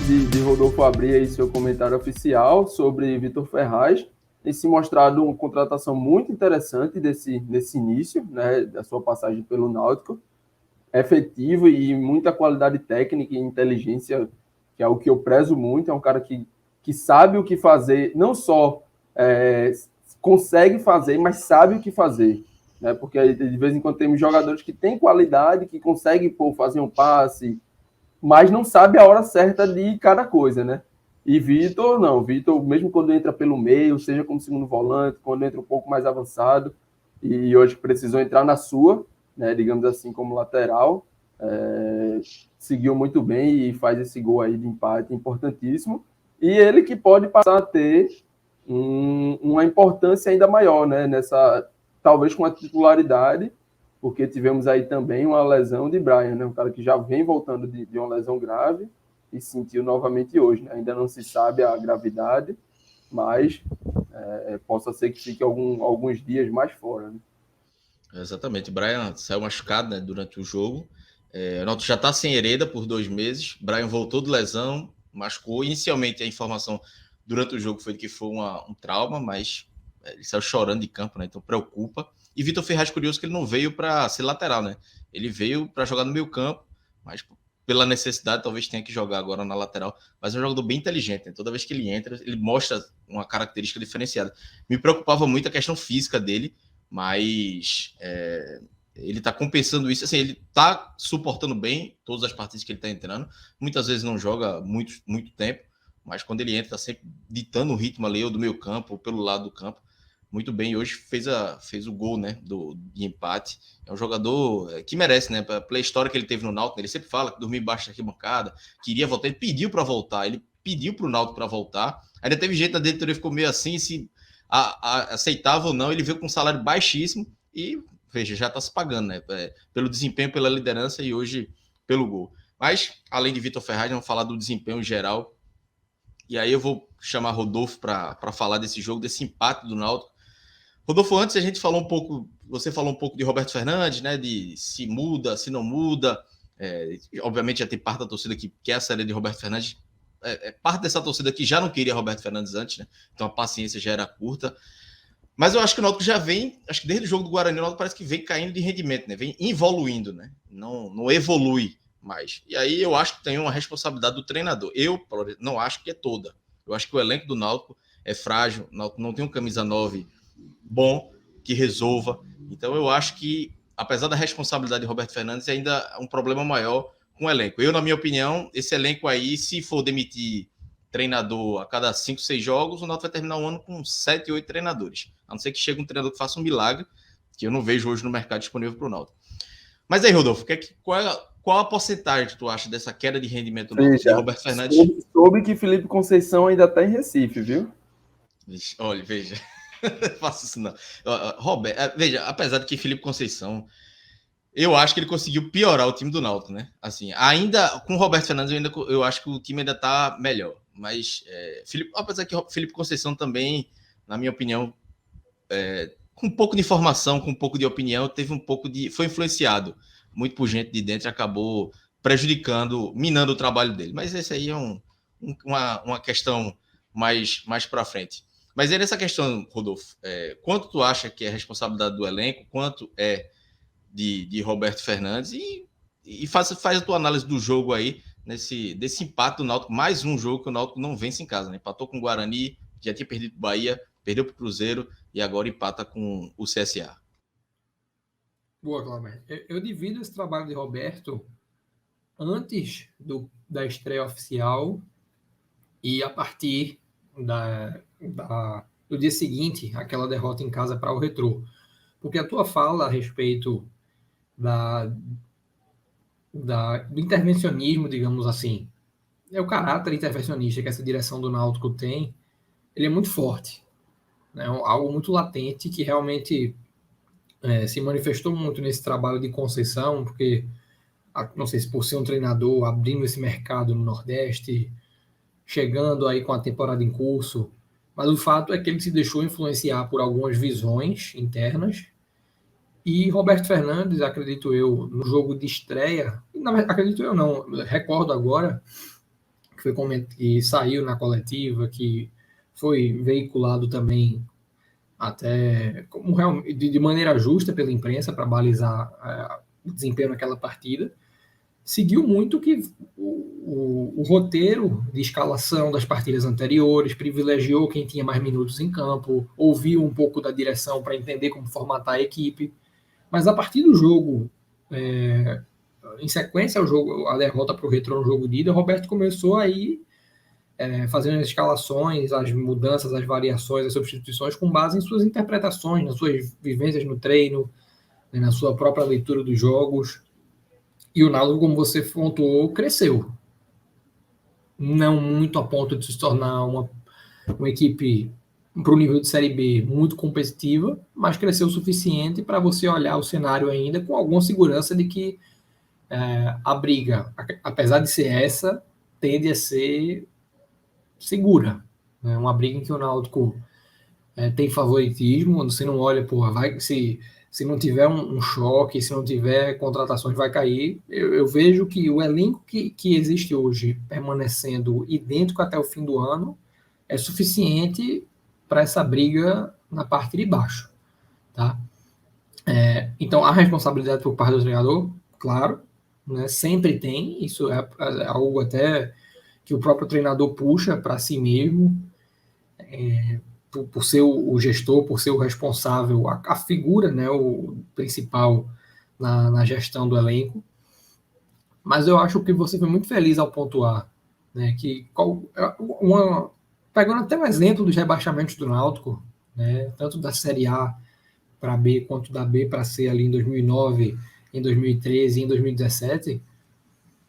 de Rodolfo abrir aí seu comentário oficial sobre Vitor Ferraz, tem se mostrado uma contratação muito interessante desse início, né, da sua passagem pelo Náutico, efetivo e muita qualidade técnica e inteligência, que é o que eu prezo muito. É um cara que sabe o que fazer, não só consegue fazer, mas sabe o que fazer. Né? Porque de vez em quando temos jogadores que têm qualidade, que conseguem fazer um passe, mas não sabe a hora certa de cada coisa, né? E Vitor, não. Vitor, mesmo quando entra pelo meio, seja como segundo volante, quando entra um pouco mais avançado, e hoje precisou entrar na sua, né, digamos assim, como lateral, seguiu muito bem e faz esse gol aí de empate importantíssimo. E ele que pode passar a ter uma importância ainda maior, né, talvez com a titularidade, porque tivemos aí também uma lesão de Brian, né, um cara que já vem voltando de uma lesão grave e sentiu novamente hoje. Né? Ainda não se sabe a gravidade, mas possa ser que fique alguns dias mais fora. Né? Exatamente. O Brian saiu machucado, né, durante o jogo. O Náutico já está sem Hereda por 2 meses. Brian voltou de lesão, machucou. Inicialmente, a informação durante o jogo foi que foi um trauma, mas ele saiu chorando de campo, né? Então preocupa. E Vitor Ferraz, curioso que ele não veio para ser lateral, né? Ele veio para jogar no meio campo, mas pela necessidade talvez tenha que jogar agora na lateral. Mas é um jogador bem inteligente, né? Toda vez que ele entra, ele mostra uma característica diferenciada. Me preocupava muito a questão física dele, mas ele está compensando isso. Assim, ele está suportando bem todas as partidas que ele está entrando. Muitas vezes não joga muito tempo, mas quando ele entra, está sempre ditando o ritmo ali, ou do meio campo, ou pelo lado do campo. Muito bem, e hoje fez o gol, né, de empate. É um jogador que merece, né, pela história que ele teve no Náutico. Ele sempre fala que dormiu embaixo da arquibancada, queria voltar, ele pediu para voltar, ele pediu para o Náutico para voltar. Ainda teve jeito na diretoria, ficou meio assim, se aceitava ou não. Ele veio com um salário baixíssimo e, veja, já está se pagando, né, pelo desempenho, pela liderança e hoje pelo gol. Mas, além de Vitor Ferraz, vamos falar do desempenho geral. E aí eu vou chamar Rodolfo para falar desse jogo, desse empate do Náutico. Rodolfo, antes a gente falou um pouco, você falou um pouco de Roberto Fernandes, né? De se muda, se não muda. Obviamente já tem parte da torcida que quer a saída de Roberto Fernandes. Parte dessa torcida que já não queria Roberto Fernandes antes, né? Então a paciência já era curta. Mas eu acho que o Náutico já vem, acho que desde o jogo do Guarani, o Náutico parece que vem caindo de rendimento, né? Vem evoluindo, né? Não evolui mais. E aí eu acho que tem uma responsabilidade do treinador. Eu não acho que é toda. Eu acho que o elenco do Náutico é frágil. O Náutico não tem um camisa 9 bom que resolva. Então eu acho que, apesar da responsabilidade de Roberto Fernandes, ainda é um problema maior com o elenco. Eu, na minha opinião, esse elenco aí, se for demitir treinador a cada 5, 6 jogos, o Náutico vai terminar o ano com 7, 8 treinadores. A não ser que chegue um treinador que faça um milagre, que eu não vejo hoje no mercado disponível para o Náutico. Mas aí, Rodolfo, qual a porcentagem que tu acha dessa queda de rendimento de Roberto Fernandes? Soube que Felipe Conceição ainda está em Recife, viu? Olha, veja. Faço isso não. Roberto, veja, apesar de que Felipe Conceição, eu acho que ele conseguiu piorar o time do Náutico, né? Assim, ainda com o Roberto Fernandes, eu acho que o time ainda tá melhor. Mas, apesar que Felipe Conceição também, na minha opinião, com um pouco de informação, com um pouco de opinião, foi influenciado muito por gente de dentro e acabou prejudicando, minando o trabalho dele. Mas esse aí é uma questão mais para frente. Mas aí nessa questão, Rodolfo, quanto tu acha que é responsabilidade do elenco, quanto é de Roberto Fernandes, e faz a tua análise do jogo aí, desse empate do Náutico, mais um jogo que o Náutico não vence em casa, né? Empatou com o Guarani, já tinha perdido para o Bahia, perdeu para o Cruzeiro e agora empata com o CSA. Boa, Cláudio. Eu divido esse trabalho de Roberto antes da estreia oficial e a partir do dia seguinte, aquela derrota em casa para o Retrô. Porque a tua fala a respeito do intervencionismo, digamos assim, o caráter intervencionista que essa direção do Náutico tem, ele é muito forte. Né? Algo muito latente que realmente se manifestou muito nesse trabalho de Conceição, porque, não sei se por ser um treinador abrindo esse mercado no Nordeste, chegando aí com a temporada em curso, mas o fato é que ele se deixou influenciar por algumas visões internas, e Roberto Fernandes, acredito eu, no jogo de estreia, acredito eu não, recordo agora, que saiu na coletiva, que foi veiculado também até de maneira justa pela imprensa para balizar o desempenho naquela partida, seguiu muito que o roteiro de escalação das partidas anteriores, privilegiou quem tinha mais minutos em campo, ouviu um pouco da direção para entender como formatar a equipe, mas a partir do jogo, em sequência ao jogo, a derrota para o Retrô no jogo de ida, o Roberto começou a ir fazendo as escalações, as mudanças, as variações, as substituições com base em suas interpretações, nas suas vivências no treino, né, na sua própria leitura dos jogos. E o Náutico, como você pontuou, cresceu. Não muito a ponto de se tornar uma equipe para o nível de Série B muito competitiva, mas cresceu o suficiente para você olhar o cenário ainda com alguma segurança de que a briga, apesar de ser essa, tende a ser segura. É uma briga em que o Náutico tem favoritismo, você não olha, se não tiver um choque, se não tiver contratações, vai cair. Eu vejo que o elenco que existe hoje, permanecendo idêntico até o fim do ano, é suficiente para essa briga na parte de baixo. Tá? Então, a responsabilidade por parte do treinador, claro, né, sempre tem, isso é algo até que o próprio treinador puxa para si mesmo, por ser o gestor, por ser o responsável, a figura, né, o principal na gestão do elenco. Mas eu acho que você foi muito feliz ao pontuar, né, pegando até um exemplo dos rebaixamentos do Náutico, né, tanto da Série A para B quanto da B para C ali em 2009, em 2013 e em 2017,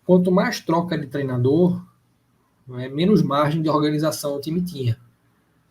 quanto mais troca de treinador, menos margem de organização o time tinha.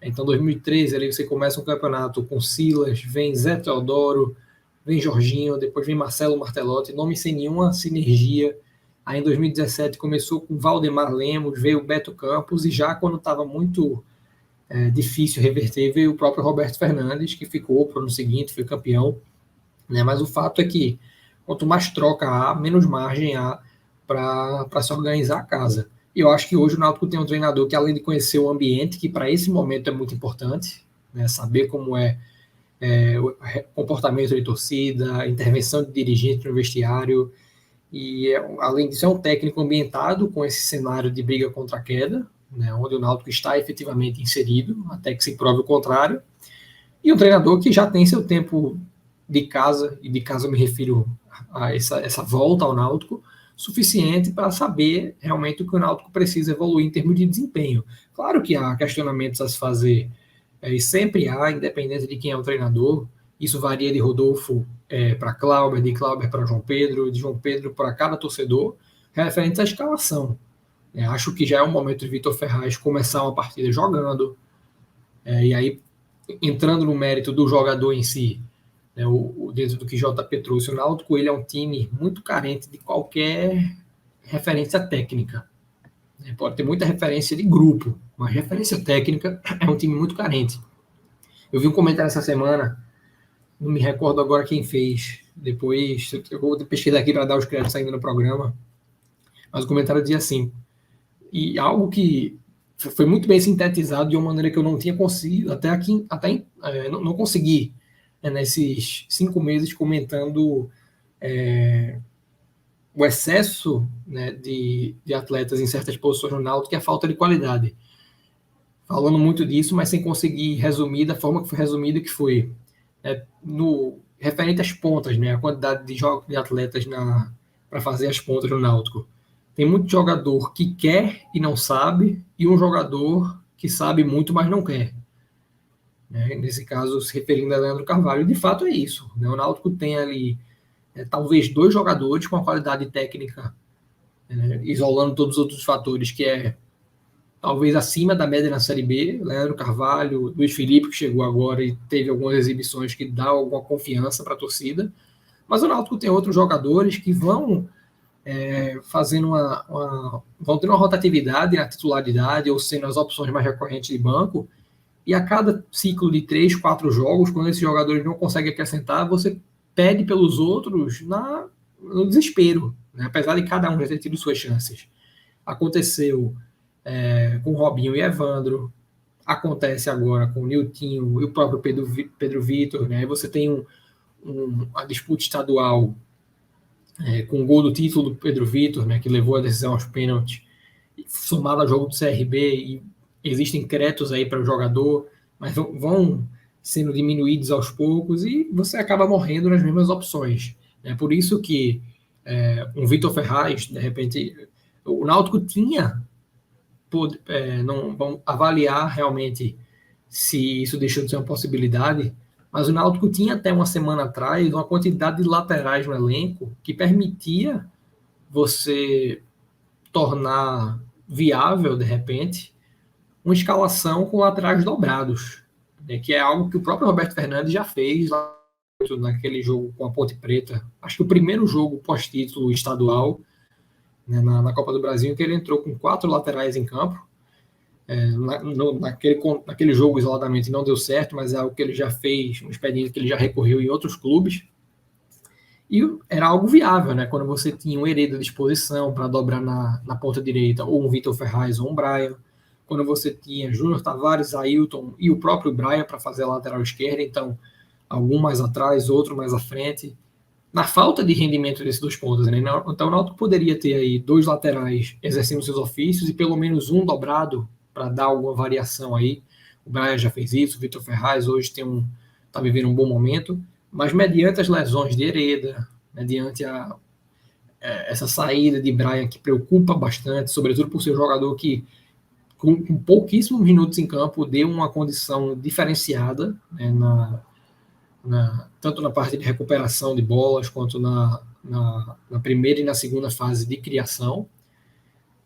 Então, 2013, ali você começa um campeonato com Silas, vem Zé Teodoro, vem Jorginho, depois vem Marcelo Martelotti, nome sem nenhuma sinergia. Aí, em 2017, começou com Valdemar Lemos, veio Beto Campos, e já quando estava muito difícil reverter, veio o próprio Roberto Fernandes, que ficou para o ano seguinte, foi campeão. Né? Mas o fato é que, quanto mais troca há, menos margem há para se organizar a casa. E eu acho que hoje o Náutico tem um treinador que, além de conhecer o ambiente, que para esse momento é muito importante, né, saber como o comportamento de torcida, a intervenção de dirigente no vestiário, e além disso é um técnico ambientado com esse cenário de briga contra a queda, né, onde o Náutico está efetivamente inserido, até que se prove o contrário, e um treinador que já tem seu tempo de casa, e de casa eu me refiro a essa volta ao Náutico, suficiente para saber realmente o que o Náutico precisa evoluir em termos de desempenho. Claro que há questionamentos a se fazer, e sempre há, independente de quem é o treinador. Isso varia de Rodolfo para Clauber, de Clauber para João Pedro, de João Pedro para cada torcedor, referente à escalação. Acho que já é o momento de Vitor Ferraz começar uma partida jogando, e aí, entrando no mérito do jogador em si, dentro do que JP trouxe, o Náutico, ele é um time muito carente de qualquer referência técnica. Pode ter muita referência de grupo, mas referência técnica é um time muito carente. Eu vi um comentário essa semana, não me recordo agora quem fez, depois eu vou pesquisar aqui para dar os créditos ainda no programa, mas o comentário dizia assim, e algo que foi muito bem sintetizado de uma maneira que eu não tinha conseguido, não consegui, nesses 5 meses comentando o excesso, né, de atletas em certas posições no Náutico e a falta de qualidade. Falando muito disso, mas sem conseguir resumir da forma que foi resumida, que foi no referente às pontas, né, a quantidade de atletas para fazer as pontas no Náutico. Tem muito jogador que quer e não sabe, e um jogador que sabe muito, mas não quer. Nesse caso, se referindo a Leandro Carvalho, de fato é isso. O Náutico tem ali talvez 2 jogadores com a qualidade técnica, isolando todos os outros fatores, que é talvez acima da média na Série B, Leandro Carvalho, Luiz Felipe, que chegou agora e teve algumas exibições que dá alguma confiança para a torcida, mas o Náutico tem outros jogadores que vão fazendo vão tendo uma rotatividade na titularidade, ou sendo as opções mais recorrentes de banco, e a cada ciclo de 3, 4 jogos, quando esses jogadores não conseguem acrescentar, você pede pelos outros no desespero, né? Apesar de cada um já ter tido suas chances. Aconteceu com Robinho e Evandro, acontece agora com o Niltinho e o próprio Pedro Vitor, né? Aí você tem a disputa estadual com o gol do título do Pedro Vitor, né, que levou a decisão aos pênaltis, somado ao jogo do CRB, e existem créditos aí para o jogador, mas vão sendo diminuídos aos poucos e você acaba morrendo nas mesmas opções. É por isso que um Vitor Ferraz, de repente, o Náutico tinha, não vamos avaliar realmente se isso deixou de ser uma possibilidade, mas o Náutico tinha até uma semana atrás uma quantidade de laterais no elenco que permitia você tornar viável, de repente, uma escalação com laterais dobrados, né, que é algo que o próprio Roberto Fernandes já fez lá naquele jogo com a Ponte Preta. Acho que o primeiro jogo pós-título estadual, né, na Copa do Brasil, em que ele entrou com 4 laterais em campo. Naquele jogo isoladamente não deu certo, mas é algo que ele já fez, um expediente que ele já recorreu em outros clubes, e era algo viável, né? Quando você tinha um Hereda à disposição para dobrar na ponta direita, ou um Vitor Ferraz ou um Brian, quando você tinha Júnior Tavares, Ailton e o próprio Brian para fazer a lateral esquerda, então algum mais atrás, outro mais à frente, na falta de rendimento desses 2 pontos, né? Então o Náutico poderia ter aí 2 laterais exercendo seus ofícios e pelo menos um dobrado para dar alguma variação aí. O Brian já fez isso, o Vitor Ferraz hoje está vivendo um bom momento, mas mediante as lesões de Hereda, mediante essa saída de Brian que preocupa bastante, sobretudo por ser um jogador que com pouquíssimos minutos em campo deu uma condição diferenciada, né, tanto na parte de recuperação de bolas quanto na primeira e na segunda fase de criação.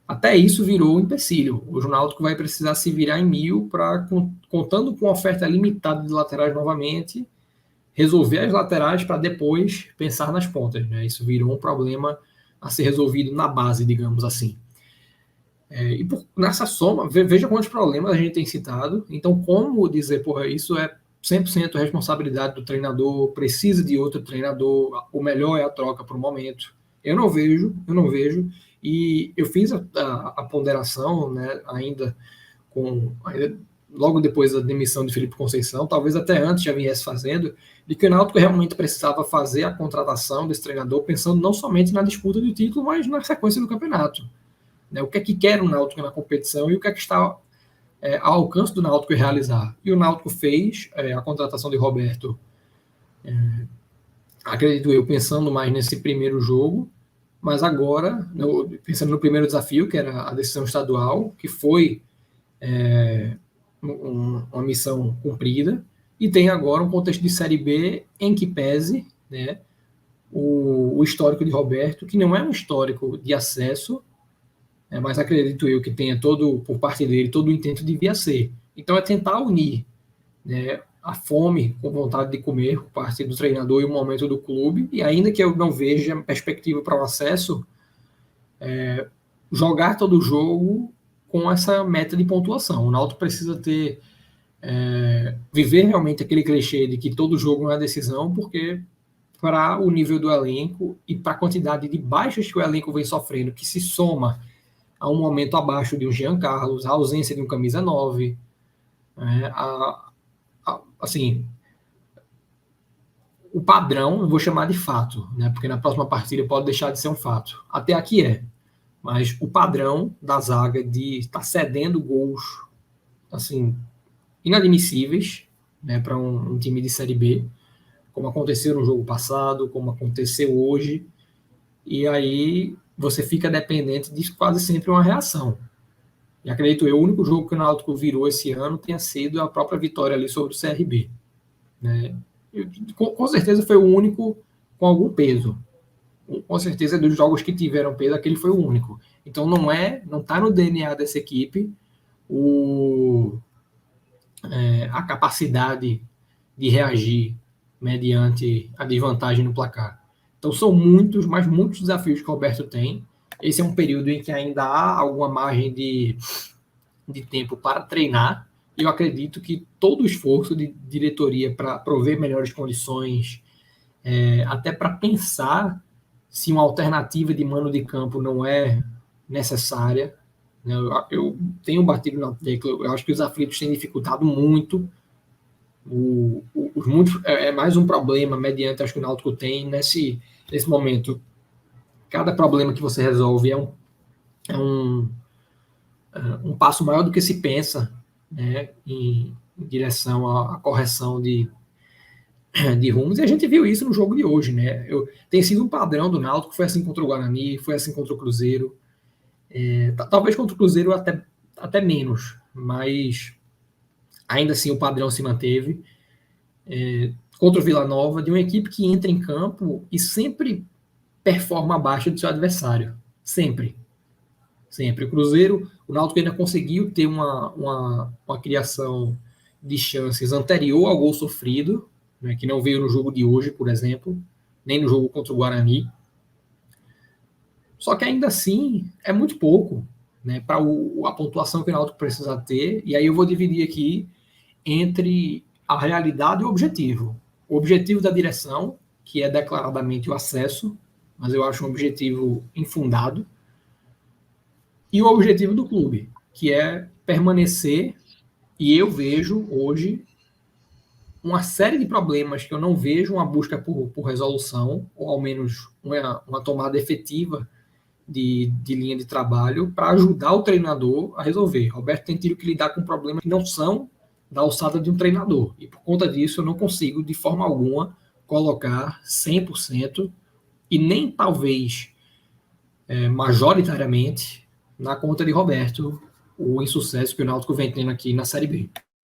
Até isso virou um empecilho. O Náutico vai precisar se virar em 1000 para, contando com oferta limitada de laterais novamente, resolver as laterais para depois pensar nas pontas, né? Isso virou um problema a ser resolvido na base, digamos assim. Nessa soma, veja quantos problemas a gente tem citado. Então, como dizer, isso é 100% responsabilidade do treinador, precisa de outro treinador, o melhor é a troca por um momento. Eu não vejo, e eu fiz a ponderação, né, ainda logo depois da demissão de Felipe Conceição, talvez até antes já viesse fazendo, de que o Náutico realmente precisava fazer a contratação desse treinador pensando não somente na disputa do título, mas na sequência do campeonato. Né, o que é que quer o Náutico na competição e o que é que está ao alcance do Náutico realizar. E o Náutico fez a contratação de Roberto, acredito eu, pensando mais nesse primeiro jogo, mas agora, pensando no primeiro desafio, que era a decisão estadual, que foi uma missão cumprida, e tem agora um contexto de Série B em que pese, né, o histórico de Roberto, que não é um histórico de acesso, mas acredito eu que tenha por parte dele, todo o intento devia ser. Então é tentar unir, né, a fome com vontade de comer por parte do treinador e o momento do clube, e ainda que eu não veja perspectiva para o acesso, jogar todo o jogo com essa meta de pontuação. O Náutico precisa viver realmente aquele clichê de que todo jogo não é decisão, porque para o nível do elenco e para a quantidade de baixas que o elenco vem sofrendo, que se soma a um momento abaixo de um Jean Carlos, a ausência de um camisa 9, assim, o padrão, eu vou chamar de fato, né, porque na próxima partida pode deixar de ser um fato. Até aqui mas o padrão da zaga de estar cedendo gols, assim, inadmissíveis, né, para um time de Série B, como aconteceu no jogo passado, como aconteceu hoje, e aí você fica dependente de quase sempre uma reação. E acredito eu, o único jogo que o Náutico virou esse ano tenha sido a própria vitória ali sobre o CRB. Né? Com certeza foi o único com algum peso. Com certeza dos jogos que tiveram peso, aquele foi o único. Então não está no DNA dessa equipe a capacidade de reagir mediante a desvantagem no placar. Então são muitos, mas muitos desafios que o Roberto tem. Esse é um período em que ainda há alguma margem de tempo para treinar, e eu acredito que todo o esforço de diretoria para prover melhores condições, até para pensar se uma alternativa de mano de campo não é necessária, né? Eu tenho batido na tecla, eu acho que os aflitos têm dificultado muito. É mais um problema mediante, acho que o Náutico tem nesse momento. Cada problema que você resolve é um passo maior do que se pensa, né, em direção à correção de rumos, e a gente viu isso no jogo de hoje, né? Tem sido um padrão do Náutico, foi assim contra o Guarani, foi assim contra o Cruzeiro, talvez contra o Cruzeiro até menos, mas ainda assim o padrão se manteve. Contra o Vila Nova, de uma equipe que entra em campo e sempre performa abaixo do seu adversário, sempre. O Cruzeiro, o Náutico ainda conseguiu ter uma criação de chances anterior ao gol sofrido, né, que não veio no jogo de hoje, por exemplo, nem no jogo contra o Guarani. Só que ainda assim é muito pouco, né, para a pontuação que o Náutico precisa ter. E aí eu vou dividir aqui entre a realidade e o objetivo. O objetivo da direção, que é declaradamente o acesso, mas eu acho um objetivo infundado. E o objetivo do clube, que é permanecer, e eu vejo hoje uma série de problemas que eu não vejo uma busca por resolução, ou ao menos uma tomada efetiva de linha de trabalho para ajudar o treinador a resolver. Roberto tem tido que lidar com problemas que não são da alçada de um treinador, e por conta disso eu não consigo, de forma alguma, colocar 100%, e nem talvez majoritariamente, na conta de Roberto, o insucesso que o Náutico vem tendo aqui na Série B.